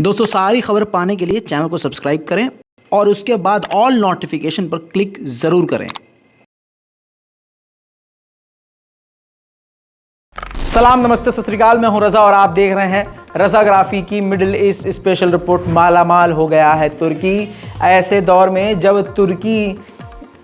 दोस्तों सारी खबर पाने के लिए चैनल को सब्सक्राइब करें और उसके बाद ऑल नोटिफिकेशन पर क्लिक ज़रूर करें। सलाम, नमस्ते, सत श्री अकाल। मैं हूं रज़ा और आप देख रहे हैं रज़ाग्राफी की मिडिल ईस्ट स्पेशल रिपोर्ट। मालामाल हो गया है तुर्की ऐसे दौर में जब तुर्की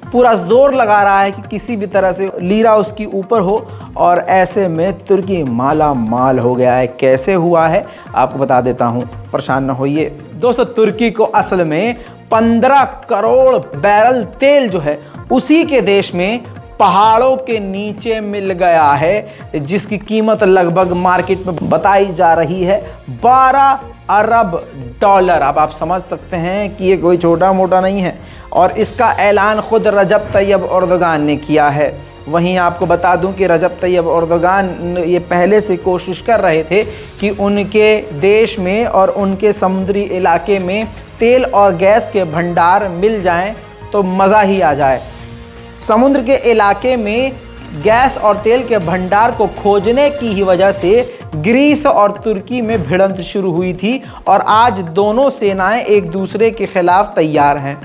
पूरा जोर लगा रहा है कि किसी भी तरह से लीरा उसकी ऊपर हो, और ऐसे में तुर्की माला माल हो गया है। कैसे हुआ है आपको बता देता हूं, परेशान न होइए। दोस्तों, तुर्की को असल में 15 करोड़ बैरल तेल जो है उसी के देश में पहाड़ों के नीचे मिल गया है, जिसकी कीमत लगभग मार्केट में बताई जा रही है 12 अरब डॉलर। अब आप समझ सकते हैं कि ये कोई छोटा मोटा नहीं है, और इसका ऐलान खुद रजब तैयब एर्दोगान ने किया है। वहीं आपको बता दूं कि रजब तैयब एर्दोगान ये पहले से कोशिश कर रहे थे कि उनके देश में और उनके समुद्री इलाके में तेल और गैस के भंडार मिल जाएं तो मज़ा ही आ जाए। समुद्र के इलाके में गैस और तेल के भंडार को खोजने की ही वजह से ग्रीस और तुर्की में भिड़ंत शुरू हुई थी, और आज दोनों सेनाएं एक दूसरे के खिलाफ तैयार हैं।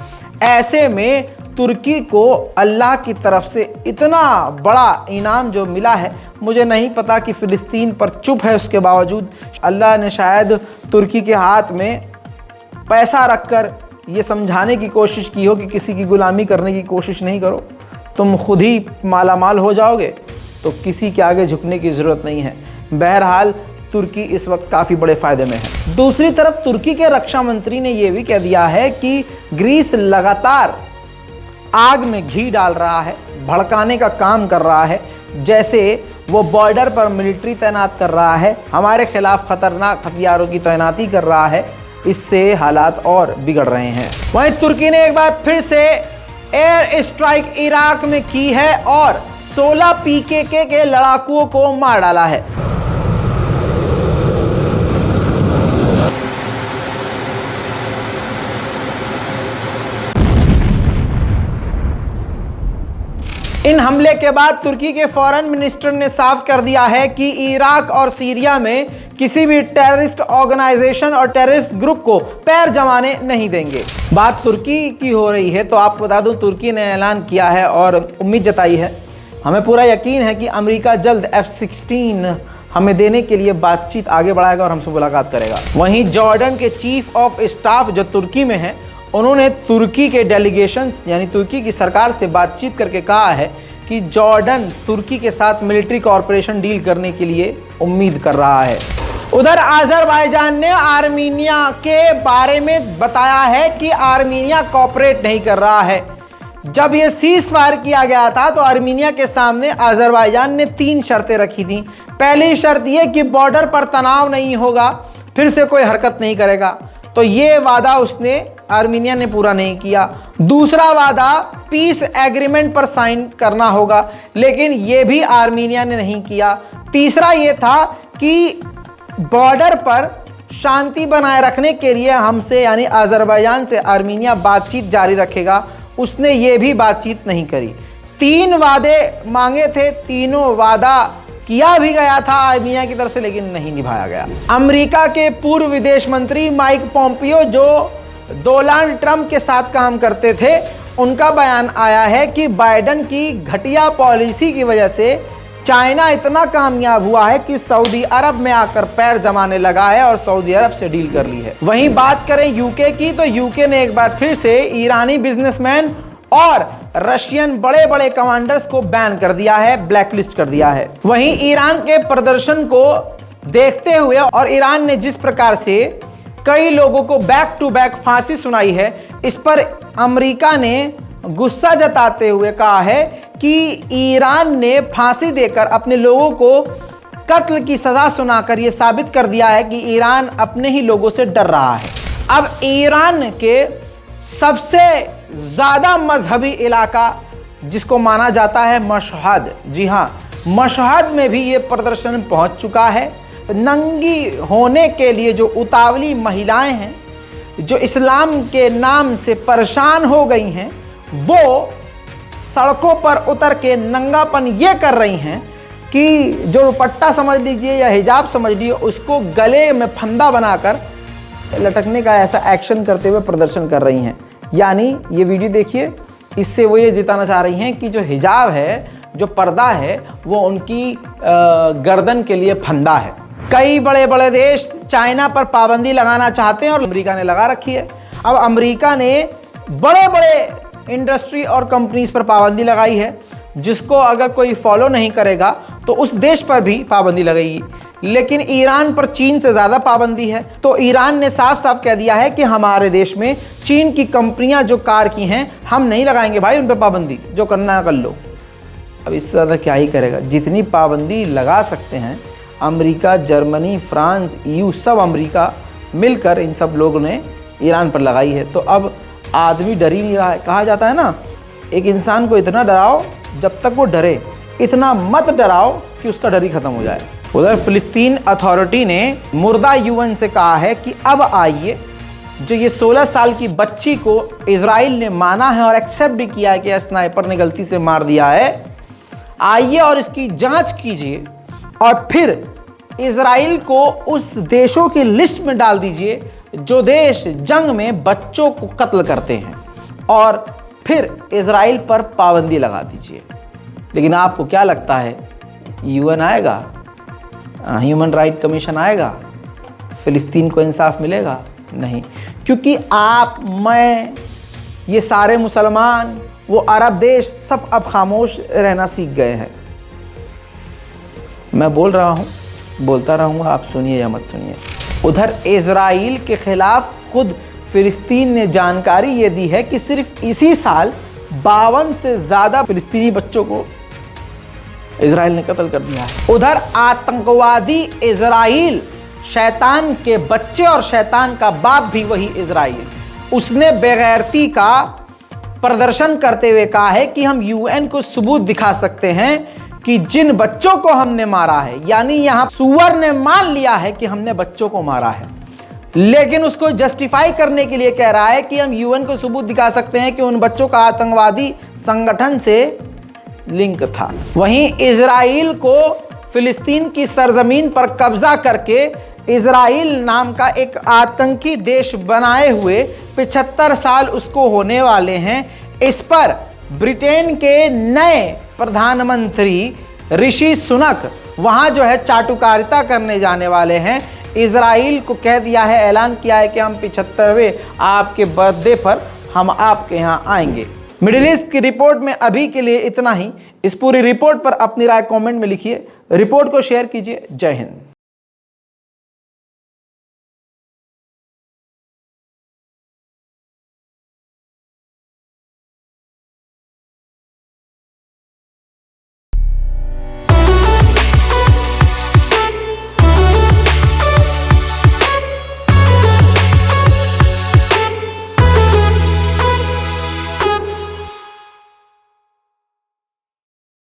ऐसे में तुर्की को अल्लाह की तरफ से इतना बड़ा इनाम जो मिला है, मुझे नहीं पता कि फ़िलिस्तीन पर चुप है, उसके बावजूद अल्लाह ने शायद तुर्की के हाथ में पैसा रखकर ये समझाने की कोशिश की हो कि किसी की गुलामी करने की कोशिश नहीं करो, तुम खुद ही मालामाल हो जाओगे, तो किसी के आगे झुकने की ज़रूरत नहीं है। बहरहाल तुर्की इस वक्त काफ़ी बड़े फ़ायदे में है। दूसरी तरफ तुर्की के रक्षा मंत्री ने यह भी कह दिया है कि ग्रीस लगातार आग में घी डाल रहा है, भड़काने का काम कर रहा है, जैसे वो बॉर्डर पर मिलिट्री तैनात कर रहा है, हमारे खिलाफ खतरनाक हथियारों की तैनाती कर रहा है। इससे हालात और बिगड़ रहे हैं। वहीं तुर्की ने एक बार फिर से एयर स्ट्राइक इराक में की है और 16 पीकेके के लड़ाकुओं को मार डाला है। इन हमले के बाद तुर्की के फॉरेन मिनिस्टर ने साफ कर दिया है कि इराक और सीरिया में किसी भी टेररिस्ट ऑर्गेनाइजेशन और टेररिस्ट ग्रुप को पैर जमाने नहीं देंगे। बात तुर्की की हो रही है तो आपको बता दूं, तुर्की ने ऐलान किया है और उम्मीद जताई है, हमें पूरा यकीन है कि अमेरिका जल्द F-16 हमें देने के लिए बातचीत आगे बढ़ाएगा और हमसे मुलाकात करेगा। वहीं जॉर्डन के चीफ ऑफ स्टाफ जो तुर्की में है, उन्होंने तुर्की के डेलीगेशन यानी तुर्की की सरकार से बातचीत करके कहा है कि जॉर्डन तुर्की के साथ मिलिट्री कॉर्पोरेशन डील करने के लिए उम्मीद कर रहा है। उधर अज़रबैजान ने आर्मीनिया के बारे में बताया है कि आर्मीनिया कॉपरेट नहीं कर रहा है। जब ये सीज फायर किया गया था तो आर्मीनिया के सामने अज़रबैजान ने 3 शर्तें रखी थी। पहली शर्त ये कि बॉर्डर पर तनाव नहीं होगा, फिर से कोई हरकत नहीं करेगा, तो ये वादा उसने आर्मीनिया ने पूरा नहीं किया। दूसरा वादा पीस एग्रीमेंट पर साइन करना होगा, लेकिन ये भी आर्मीनिया ने नहीं किया। तीसरा ये था कि बॉर्डर पर शांति बनाए रखने के लिए हमसे यानी अज़रबैजान से आर्मीनिया बातचीत जारी रखेगा, उसने ये भी बातचीत नहीं करी। 3 वादे मांगे थे, तीनों वादा किया भी गया था आर्मीनिया की तरफ से, लेकिन नहीं निभाया गया। अमेरिका के पूर्व विदेश मंत्री माइक पोम्पियो जो डोनाल्ड ट्रंप के साथ काम करते थे, उनका बयान आया है कि बाइडेन की घटिया पॉलिसी की वजह से चाइना इतना कामयाब हुआ है कि सऊदी अरब में आकर पैर जमाने लगा है और सऊदी अरब से डील कर ली है। वहीं बात करें यूके की, तो यूके ने एक बार फिर से ईरानी बिजनेसमैन और रशियन बड़े बड़े कमांडर्स को बैन कर दिया है, ब्लैकलिस्ट कर दिया है। वहीं ईरान के प्रदर्शन को देखते हुए और ईरान ने जिस प्रकार से कई लोगों को बैक टू बैक फांसी सुनाई है, इस पर अमेरिका ने गुस्सा जताते हुए कहा है कि ईरान ने फांसी देकर अपने लोगों को कत्ल की सजा सुनाकर यह साबित कर दिया है कि ईरान अपने ही लोगों से डर रहा है। अब ईरान के सबसे ज़्यादा मजहबी इलाका जिसको माना जाता है मशहद, जी हाँ, मशहद में भी ये प्रदर्शन पहुंच चुका है। नंगी होने के लिए जो उतावली महिलाएं हैं, जो इस्लाम के नाम से परेशान हो गई हैं, वो सड़कों पर उतर के नंगापन ये कर रही हैं कि जो दुपट्टा समझ लीजिए या हिजाब समझ लीजिए, उसको गले में फंदा बनाकर लटकने का ऐसा एक्शन करते हुए प्रदर्शन कर रही हैं। यानी ये वीडियो देखिए, इससे वो ये जिताना चाह रही हैं कि जो हिजाब है, जो पर्दा है, वो उनकी गर्दन के लिए फंदा है। कई बड़े बड़े देश चाइना पर पाबंदी लगाना चाहते हैं और अमेरिका ने लगा रखी है। अब अमेरिका ने बड़े बड़े इंडस्ट्री और कंपनीज पर पाबंदी लगाई है, जिसको अगर कोई फॉलो नहीं करेगा तो उस देश पर भी पाबंदी लगेगी। लेकिन ईरान पर चीन से ज़्यादा पाबंदी है। तो ईरान ने साफ साफ कह दिया है कि हमारे देश में चीन की कंपनियां जो कार की हैं, हम नहीं लगाएंगे भाई उन पर पाबंदी, जो करना है कर लो। अब इससे ज़्यादा क्या ही करेगा। जितनी पाबंदी लगा सकते हैं अमेरिका, जर्मनी, फ्रांस, EU, सब अमेरिका मिलकर इन सब लोगों ने ईरान पर लगाई है। तो अब आदमी डर ही नहीं रहा है। कहा जाता है ना, एक इंसान को इतना डराओ जब तक वो डरे, इतना मत डराओ कि उसका डर ही खत्म हो जाए। उधर फिलिस्तीन अथॉरिटी ने मुर्दा UN से कहा है कि अब आइए, जो ये 16 साल की बच्ची को इजराइल ने माना है और एक्सेप्ट भी किया है कि स्नाइपर ने गलती से मार दिया है, आइए और इसकी जांच कीजिए और फिर इजराइल को उस देशों की लिस्ट में डाल दीजिए जो देश जंग में बच्चों को कत्ल करते हैं, और फिर इजराइल पर पाबंदी लगा दीजिए। लेकिन आपको क्या लगता है, UN आएगा, ह्यूमन राइट कमीशन आएगा, फिलिस्तीन को इंसाफ मिलेगा? नहीं, क्योंकि आप, मैं, ये सारे मुसलमान, वो अरब देश सब अब खामोश रहना सीख गए हैं। मैं बोल रहा हूँ, बोलता रहूँगा, आप सुनिए या मत सुनिए। उधर इजराइल के खिलाफ खुद फिलिस्तीन ने जानकारी ये दी है कि सिर्फ इसी साल 52 से ज़्यादा फिलिस्तीनी बच्चों को इजराइल ने कत्ल कर दिया है। उधर आतंकवादी इजराइल, शैतान के बच्चे और शैतान का बाप भी वही इजराइल, उसने बेगैरती का प्रदर्शन करते हुए कहा है कि हम UN को सबूत दिखा सकते हैं कि जिन बच्चों को हमने मारा है, यानी यहां सुअर ने मान लिया है कि हमने बच्चों को मारा है, लेकिन उसको जस्टिफाई करने के लिए कह रहा है कि हम UN को सबूत दिखा सकते हैं कि उन बच्चों का आतंकवादी संगठन से लिंक था। वहीं इजराइल को फिलिस्तीन की सरजमीन पर कब्जा करके इजराइल नाम का एक आतंकी देश बनाए हुए 75 साल उसको होने वाले हैं। इस पर ब्रिटेन के नए प्रधानमंत्री ऋषि सुनक वहां जो है चाटुकारिता करने जाने वाले हैं। इजराइल को कह दिया है, ऐलान किया है कि हम 75वें आपके बर्थडे पर हम आपके यहाँ आएंगे। मिडिल ईस्ट की रिपोर्ट में अभी के लिए इतना ही। इस पूरी रिपोर्ट पर अपनी राय कमेंट में लिखिए, रिपोर्ट को शेयर कीजिए। जय हिंद।